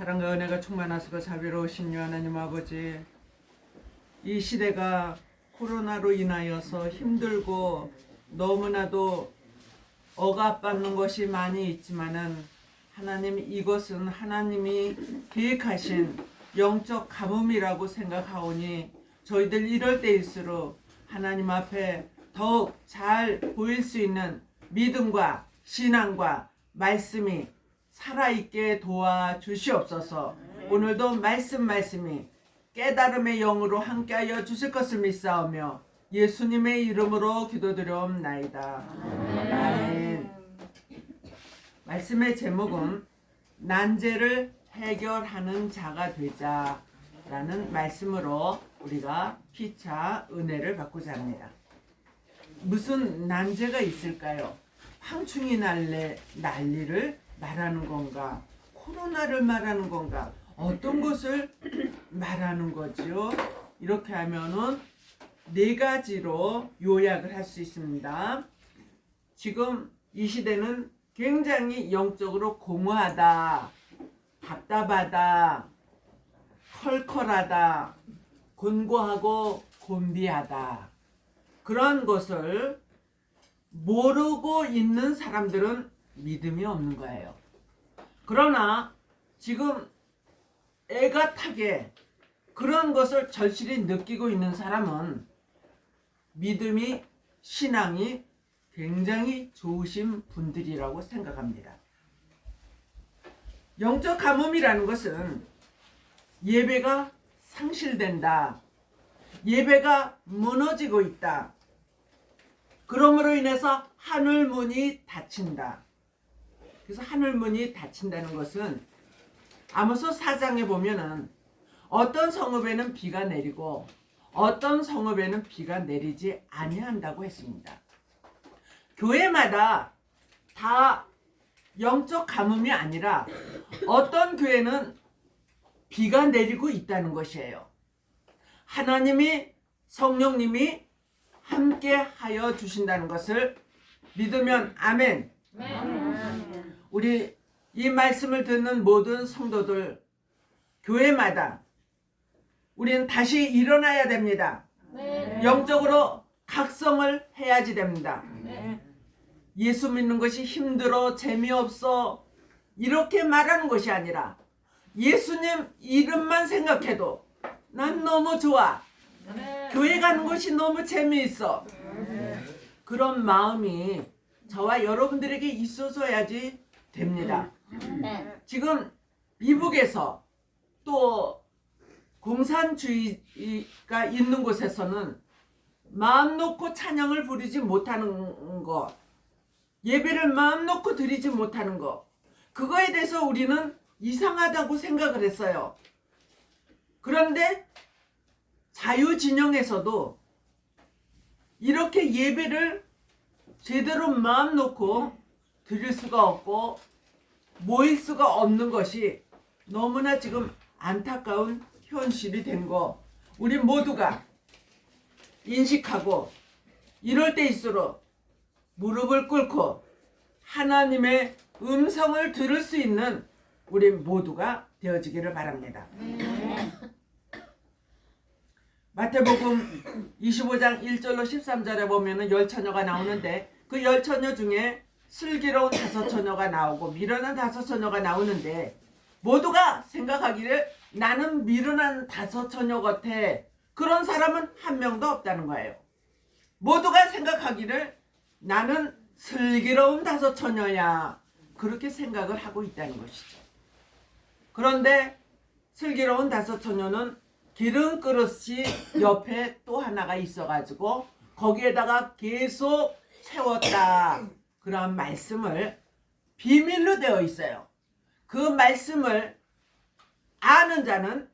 사랑과 은혜가 충만하시고 자비로우신 유 하나님 아버지, 이 시대가 코로나로 인하여서 힘들고 너무나도 억압받는 것이 많이 있지만은 하나님, 이것은 하나님이 계획하신 영적 가뭄이라고 생각하오니 저희들 이럴 때일수록 하나님 앞에 더욱 잘 보일 수 있는 믿음과 신앙과 말씀이 살아있게 도와주시옵소서. 오늘도 말씀이 깨달음의 영으로 함께하여 주실 것을 믿사오며 예수님의 이름으로 기도드려옵나이다. 아멘. 말씀의 제목은 난제를 해결하는 자가 되자라는 말씀으로 우리가 피차 은혜를 받고자 합니다. 무슨 난제가 있을까요? 황충이 난리를 말하는 건가? 코로나를 말하는 건가? 어떤 것을 말하는 거죠? 이렇게 하면은 네 가지로 요약을 할 수 있습니다. 지금 이 시대는 굉장히 영적으로 공허하다, 답답하다, 컬컬하다, 곤고하고 곤비하다. 그런 것을 모르고 있는 사람들은 믿음이 없는 거예요. 그러나 지금 애가 타게 그런 것을 절실히 느끼고 있는 사람은 믿음이, 신앙이 굉장히 좋으신 분들이라고 생각합니다. 영적 가뭄이라는 것은 예배가 상실된다, 예배가 무너지고 있다, 그러므로 인해서 하늘문이 닫힌다. 그래서 하늘문이 닫힌다는 것은 아모스 4장에 보면은 어떤 성읍에는 비가 내리고 어떤 성읍에는 비가 내리지 아니한다고 했습니다. 교회마다 다 영적 가뭄이 아니라 어떤 교회는 비가 내리고 있다는 것이에요. 하나님이, 성령님이 함께 하여 주신다는 것을 믿으면 아멘. 우리 이 말씀을 듣는 모든 성도들, 교회마다 우리는 다시 일어나야 됩니다. 영적으로 각성을 해야지 됩니다. 예수 믿는 것이 힘들어, 재미없어 이렇게 말하는 것이 아니라 예수님 이름만 생각해도 난 너무 좋아, 교회 가는 것이 너무 재미있어, 그런 마음이 저와 여러분들에게 있어서야지 됩니다. 지금 미국에서 또 공산주의가 있는 곳에서는 마음 놓고 찬양을 부르지 못하는 것, 예배를 마음 놓고 드리지 못하는 것, 그거에 대해서 우리는 이상하다고 생각을 했어요. 그런데 자유진영에서도 이렇게 예배를 제대로 마음 놓고 드릴 수가 없고 모일 수가 없는 것이 너무나 지금 안타까운 현실이 된 거 우리 모두가 인식하고 이럴 때일수록 무릎을 꿇고 하나님의 음성을 들을 수 있는 우리 모두가 되어지기를 바랍니다. 마태복음 25장 1절로 13절에 보면은 10처녀가 나오는데 그 10처녀 중에 슬기로운 5처녀가 나오고 미련한 5처녀가 나오는데 모두가 생각하기를 나는 미련한 5처녀 같아. 그런 사람은 한 명도 없다는 거예요. 모두가 생각하기를 나는 슬기로운 5처녀야. 그렇게 생각을 하고 있다는 것이죠. 그런데 슬기로운 5처녀는 기름 그릇이 옆에 또 하나가 있어가지고 거기에다가 계속 채웠다. 그런 말씀을 비밀로 되어 있어요. 그 말씀을 아는 자는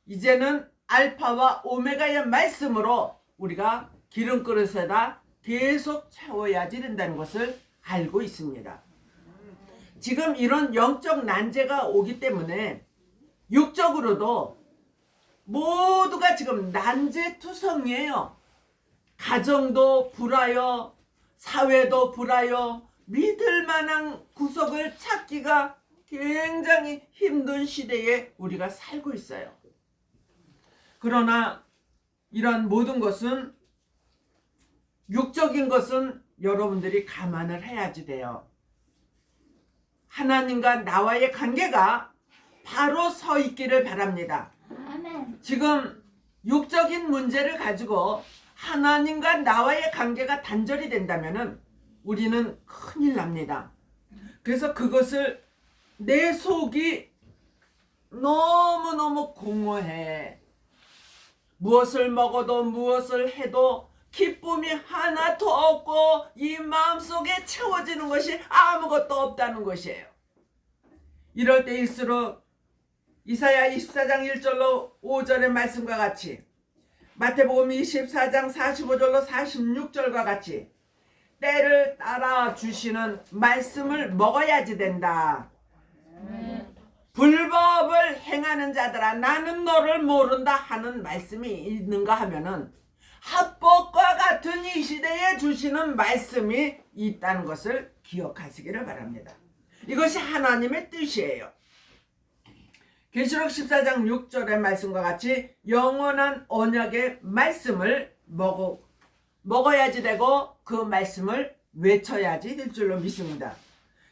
이제는 알파와 오메가의 말씀으로 우리가 기름 그릇에다 계속 채워야지 된다는 것을 알고 있습니다. 지금 이런 영적 난제가 오기 때문에 육적으로도 모두가 지금 난제투성이에요. 가정도 불화요, 사회도 불화요, 믿을 만한 구석을 찾기가 굉장히 힘든 시대에 우리가 살고 있어요. 그러나 이런 모든 것은, 육적인 것은 여러분들이 감안을 해야지 돼요. 하나님과 나와의 관계가 바로 서 있기를 바랍니다. 지금 육적인 문제를 가지고 하나님과 나와의 관계가 단절이 된다면 우리는 큰일 납니다. 그래서 그것을, 내 속이 너무너무 공허해. 무엇을 먹어도 무엇을 해도 기쁨이 하나도 없고 이 마음속에 채워지는 것이 아무것도 없다는 것이에요. 이럴 때일수록 이사야 24장 1절로 5절의 말씀과 같이, 마태복음 24장 45절로 46절과 같이 때를 따라 주시는 말씀을 먹어야지 된다. 불법을 행하는 자들아 나는 너를 모른다 하는 말씀이 있는가 하면은 합법과 같은 이 시대에 주시는 말씀이 있다는 것을 기억하시기를 바랍니다. 이것이 하나님의 뜻이에요. 계시록 14장 6절의 말씀과 같이 영원한 언약의 말씀을 먹어야지 되고 그 말씀을 외쳐야지 될 줄로 믿습니다.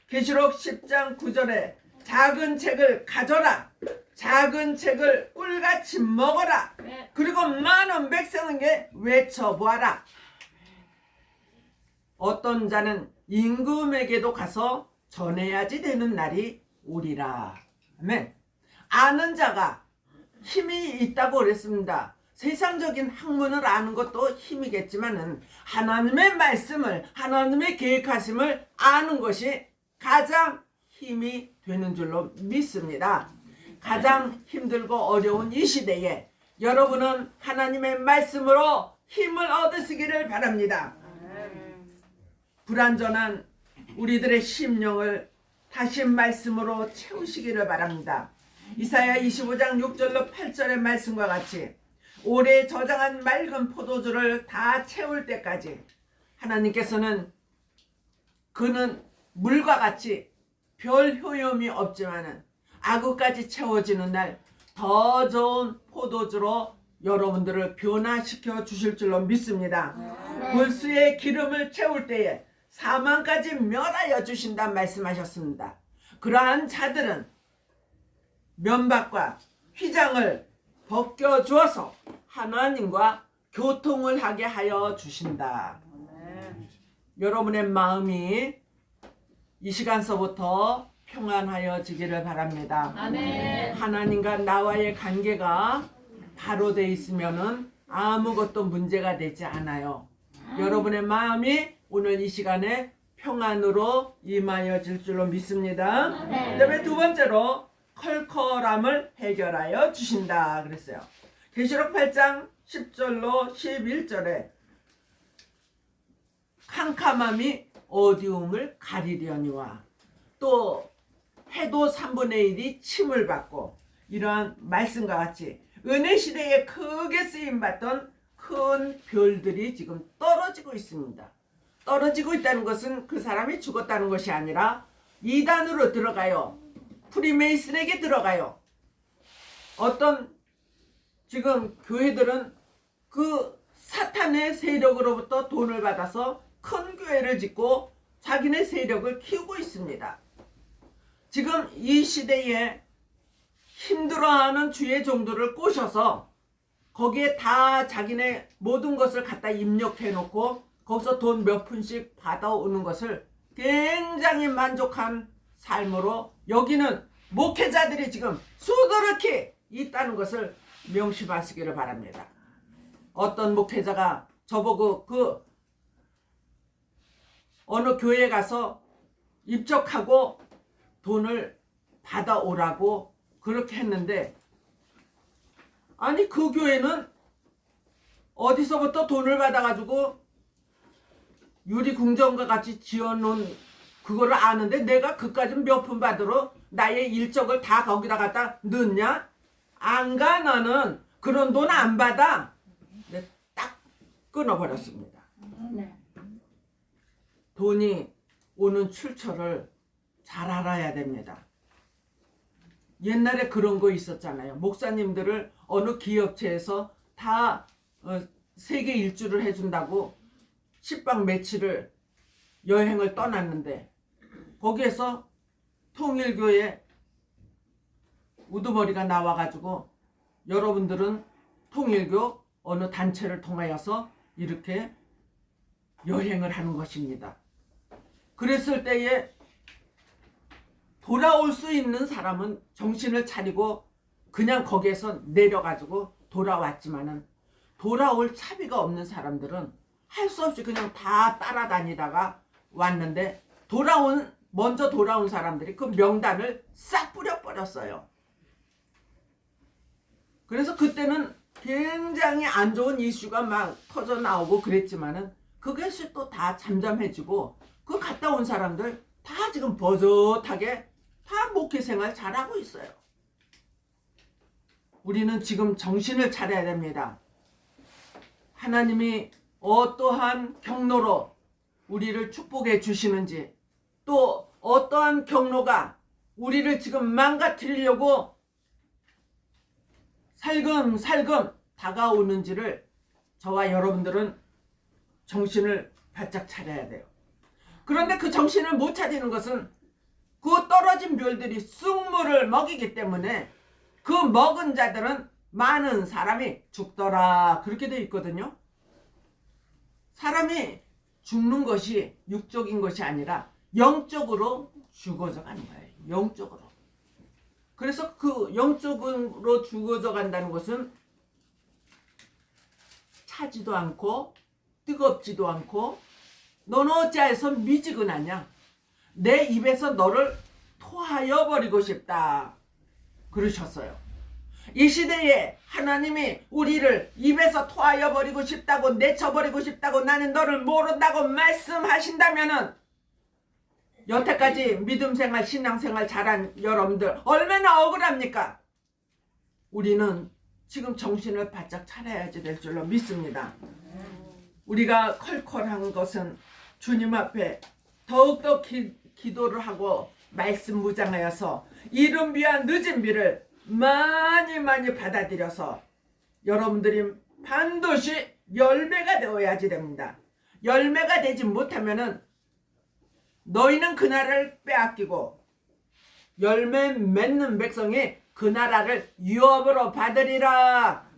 계시록 10장 9절에 작은 책을 가져라. 작은 책을 꿀같이 먹어라. 그리고 많은 백성에게 외쳐보아라. 어떤 자는 임금에게도 가서 전해야지 되는 날이 오리라. 아멘. 아는 자가 힘이 있다고 그랬습니다. 세상적인 학문을 아는 것도 힘이겠지만은 하나님의 말씀을, 하나님의 계획하심을 아는 것이 가장 힘이 되는 줄로 믿습니다. 가장 힘들고 어려운 이 시대에 여러분은 하나님의 말씀으로 힘을 얻으시기를 바랍니다. 불완전한 우리들의 심령을 다시 말씀으로 채우시기를 바랍니다. 이사야 25장 6절로 8절의 말씀과 같이 오래 저장한 맑은 포도주를 다 채울 때까지 하나님께서는, 그는 물과 같이 별 효용이 없지만은 아구까지 채워지는 날 더 좋은 포도주로 여러분들을 변화시켜 주실 줄로 믿습니다. 골수의 기름을 채울 때에 사망까지 멸하여 주신다 말씀하셨습니다. 그러한 자들은 면박과 휘장을 벗겨주어서 하나님과 교통을 하게 하여 주신다. 여러분의 마음이 이 시간서부터 평안하여지기를 바랍니다. 아멘. 하나님과 나와의 관계가 바로 돼 있으면은 아무것도 문제가 되지 않아요. 여러분의 마음이 오늘 이 시간에 평안으로 임하여질 줄로 믿습니다. 그다음에 두 번째로 컬컬함을 해결하여 주신다 그랬어요. 계시록 8장 10절로 11절에 캄캄함이 어두움을 가리려니와 또 해도 3분의 1이 침을 받고, 이러한 말씀과 같이 은혜 시대에 크게 쓰임받던 큰 별들이 지금 떨어지고 있습니다. 떨어지고 있다는 것은 그 사람이 죽었다는 것이 아니라 이단으로 들어가요. 프리메이슨에게 들어가요. 어떤 지금 교회들은 그 사탄의 세력으로부터 돈을 받아서 큰 교회를 짓고 자기네 세력을 키우고 있습니다. 지금 이 시대에 힘들어하는 주의 종들을 꼬셔서 거기에 다 자기네 모든 것을 갖다 입력해 놓고 거기서 돈 몇 푼씩 받아오는 것을 굉장히 만족한 삶으로 여기는 목회자들이 지금 수두룩히 있다는 것을 명심하시기를 바랍니다. 어떤 목회자가 저보고 그 어느 교회에 가서 입적하고 돈을 받아오라고 그렇게 했는데, 아니 그 교회는 어디서부터 돈을 받아가지고 유리궁전과 같이 지어놓은 그거를 아는데 내가 그까지 몇 푼 받으러 나의 일적을 다 거기다 갖다 넣냐? 안 가. 나는 그런 돈 안 받아. 네, 딱 끊어버렸습니다. 돈이 오는 출처를 잘 알아야 됩니다. 옛날에 그런 거 있었잖아요. 목사님들을 어느 기업체에서 다 세계 일주를 해준다고 10박 며칠을 여행을 떠났는데 거기에서 통일교회 우두머리가 나와가지고 여러분들은 통일교 어느 단체를 통하여서 이렇게 여행을 하는 것입니다. 그랬을 때에 돌아올 수 있는 사람은 정신을 차리고 그냥 거기에서 내려가지고 돌아왔지만은 돌아올 차비가 없는 사람들은 할 수 없이 그냥 다 따라다니다가 왔는데 먼저 돌아온 사람들이 그 명단을 싹 뿌려버렸어요. 그래서 그때는 굉장히 안 좋은 이슈가 막 터져 나오고 그랬지만은 그것이 또 다 잠잠해지고 그 갔다 온 사람들 다 지금 버젓하게 다 목회 생활 잘하고 있어요. 우리는 지금 정신을 차려야 됩니다. 하나님이 어떠한 경로로 우리를 축복해 주시는지, 또 어떠한 경로가 우리를 지금 망가뜨리려고 살금살금 다가오는지를 저와 여러분들은 정신을 바짝 차려야 돼요. 그런데 그 정신을 못 차리는 것은 그 떨어진 별들이 쑥물을 먹이기 때문에 그 먹은 자들은 많은 사람이 죽더라, 그렇게 되어 있거든요. 사람이 죽는 것이 육적인 것이 아니라 영적으로 죽어져 가는 거예요. 영적으로. 그래서 그 영적으로 죽어져 간다는 것은 차지도 않고 뜨겁지도 않고 너는 어찌하여서 미지근하냐, 내 입에서 너를 토하여 버리고 싶다, 그러셨어요. 이 시대에 하나님이 우리를 입에서 토하여 버리고 싶다고, 내쳐버리고 싶다고, 나는 너를 모른다고 말씀하신다면은 여태까지 믿음생활 신앙생활 잘한 여러분들 얼마나 억울합니까? 우리는 지금 정신을 바짝 차려야지 될 줄로 믿습니다. 우리가 컬컬한 것은 주님 앞에 더욱더 기도를 하고 말씀 무장하여서 이른 비와 늦은 비를 많이 받아들여서 여러분들이 반드시 열매가 되어야지 됩니다. 열매가 되지 못하면은 너희는 그 나라를 빼앗기고 열매 맺는 백성이 그 나라를 유업으로 받으리라.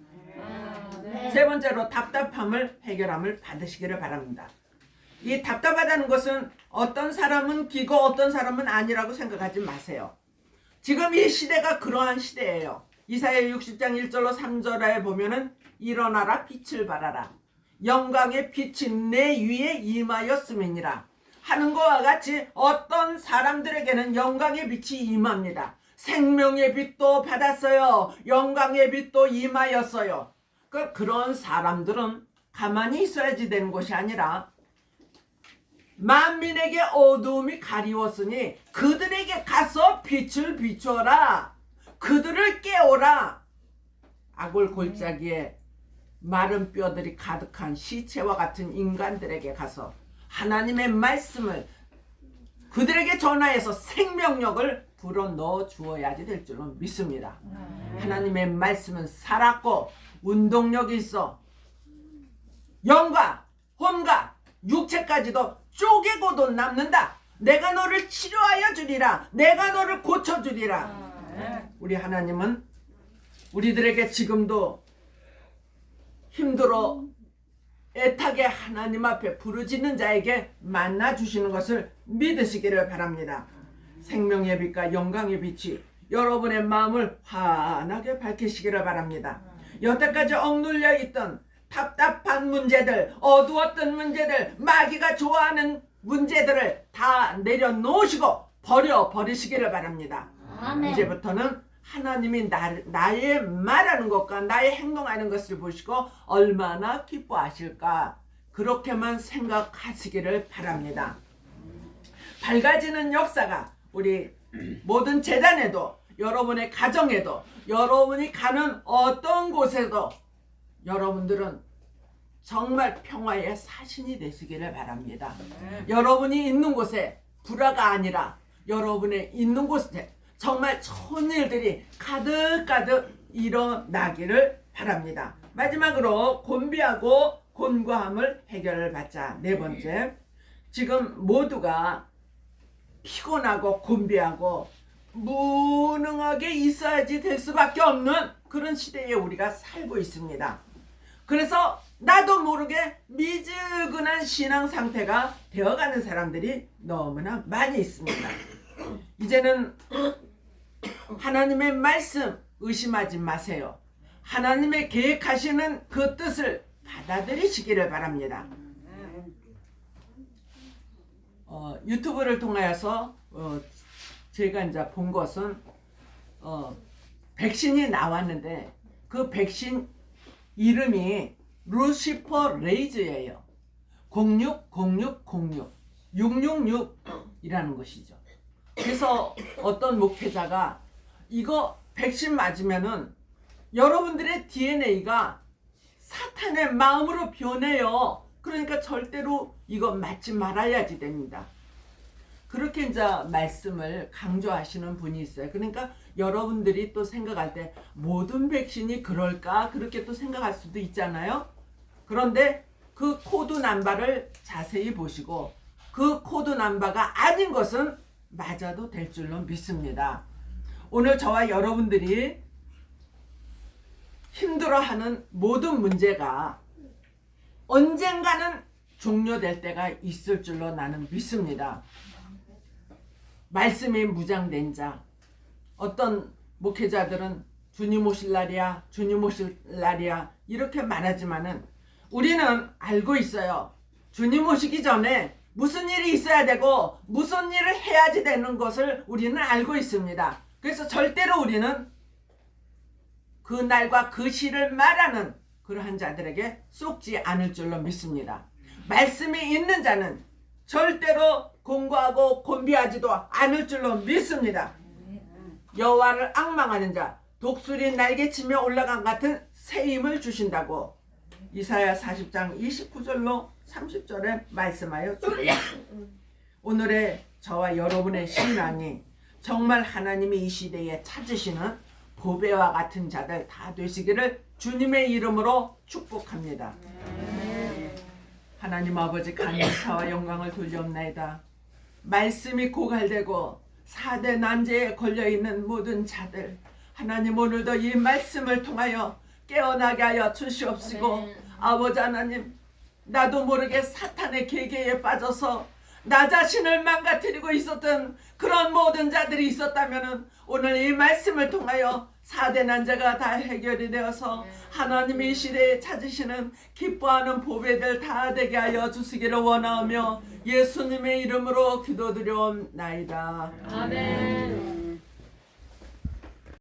세 번째로 답답함을 해결함을 받으시기를 바랍니다. 이 답답하다는 것은 어떤 사람은 기고 어떤 사람은 아니라고 생각하지 마세요. 지금 이 시대가 그러한 시대예요. 이사야 60장 1절로 3절에 보면은 일어나라 빛을 발하라, 영광의 빛이 내 위에 임하였음이니라 하는 것과 같이 어떤 사람들에게는 영광의 빛이 임합니다. 생명의 빛도 받았어요. 영광의 빛도 임하였어요. 그런 사람들은 가만히 있어야지 되는 것이 아니라 만민에게 어두움이 가리웠으니 그들에게 가서 빛을 비추어라, 그들을 깨워라. 아골 골짜기에 마른 뼈들이 가득한 시체와 같은 인간들에게 가서 하나님의 말씀을 그들에게 전하여서 생명력을 불어넣어 주어야지 될 줄로 믿습니다. 하나님의 말씀은 살았고 운동력이 있어 영과 혼과 육체까지도 쪼개고도 남는다. 내가 너를 치료하여 주리라, 내가 너를 고쳐주리라. 우리 하나님은 우리들에게 지금도 힘들어 애타게 하나님 앞에 부르짖는 자에게 만나 주시는 것을 믿으시기를 바랍니다. 생명의 빛과 영광의 빛이 여러분의 마음을 환하게 밝히시기를 바랍니다. 여태까지 억눌려 있던 답답한 문제들, 어두웠던 문제들, 마귀가 좋아하는 문제들을 다 내려놓으시고 버리시기를 바랍니다. 아멘. 이제부터는 하나님이 나의 말하는 것과 나의 행동하는 것을 보시고 얼마나 기뻐하실까, 그렇게만 생각하시기를 바랍니다. 밝아지는 역사가 우리 모든 재단에도, 여러분의 가정에도, 여러분이 가는 어떤 곳에도 여러분들은 정말 평화의 사신이 되시기를 바랍니다. 여러분이 있는 곳에 불화가 아니라 여러분의 있는 곳에 정말 좋은 일들이 가득가득 일어나기를 바랍니다. 마지막으로 곤비하고 곤고함을 해결을 받자. 네 번째, 지금 모두가 피곤하고 곤비하고 무능하게 있어야지 될 수밖에 없는 그런 시대에 우리가 살고 있습니다. 그래서 나도 모르게 미지근한 신앙 상태가 되어가는 사람들이 너무나 많이 있습니다. 이제는 하나님의 말씀 의심하지 마세요. 하나님의 계획하시는 그 뜻을 받아들이시기를 바랍니다. 유튜브를 통하여서 제가 이제 본 것은 백신이 나왔는데 그 백신 이름이 루시퍼 레이즈예요. 060606 666이라는 것이죠. 그래서 어떤 목회자가 이거 백신 맞으면은 여러분들의 DNA가 사탄의 마음으로 변해요. 그러니까 절대로 이거 맞지 말아야지 됩니다. 그렇게 이제 말씀을 강조하시는 분이 있어요. 그러니까 여러분들이 또 생각할 때 모든 백신이 그럴까? 그렇게 또 생각할 수도 있잖아요. 그런데 그 코드 넘버를 자세히 보시고 그 코드 넘버가 아닌 것은 맞아도 될 줄로 믿습니다. 오늘 저와 여러분들이 힘들어하는 모든 문제가 언젠가는 종료될 때가 있을 줄로 나는 믿습니다. 말씀이 무장된 자, 어떤 목회자들은 주님 오실 날이야, 주님 오실 날이야 이렇게 말하지만은 우리는 알고 있어요. 주님 오시기 전에 무슨 일이 있어야 되고 무슨 일을 해야지 되는 것을 우리는 알고 있습니다. 그래서 절대로 우리는 그 날과 그 시를 말하는 그러한 자들에게 속지 않을 줄로 믿습니다. 말씀이 있는 자는 절대로 공고하고 곤비하지도 않을 줄로 믿습니다. 여호와를 앙망하는 자 독수리 날개치며 올라간 같은 새 힘을 주신다고 이사야 40장 29절로 30절에 말씀하여 주십니다. 오늘의 저와 여러분의 신앙이 정말 하나님이 이 시대에 찾으시는 보배와 같은 자들 다 되시기를 주님의 이름으로 축복합니다. 하나님 아버지 감사와 영광을 돌려옵나이다. 말씀이 고갈되고 4대 난제에 걸려있는 모든 자들 하나님 오늘도 이 말씀을 통하여 깨어나게 하여 주시옵시고 아버지 하나님 나도 모르게 사탄의 계계에 빠져서 나 자신을 망가뜨리고 있었던 그런 모든 자들이 있었다면 오늘 이 말씀을 통하여 4대 난제가 다 해결이 되어서 하나님이 이 시대에 찾으시는 기뻐하는 보배들 다 되게 하여 주시기를 원하며 예수님의 이름으로 기도드려옵나이다. 아멘.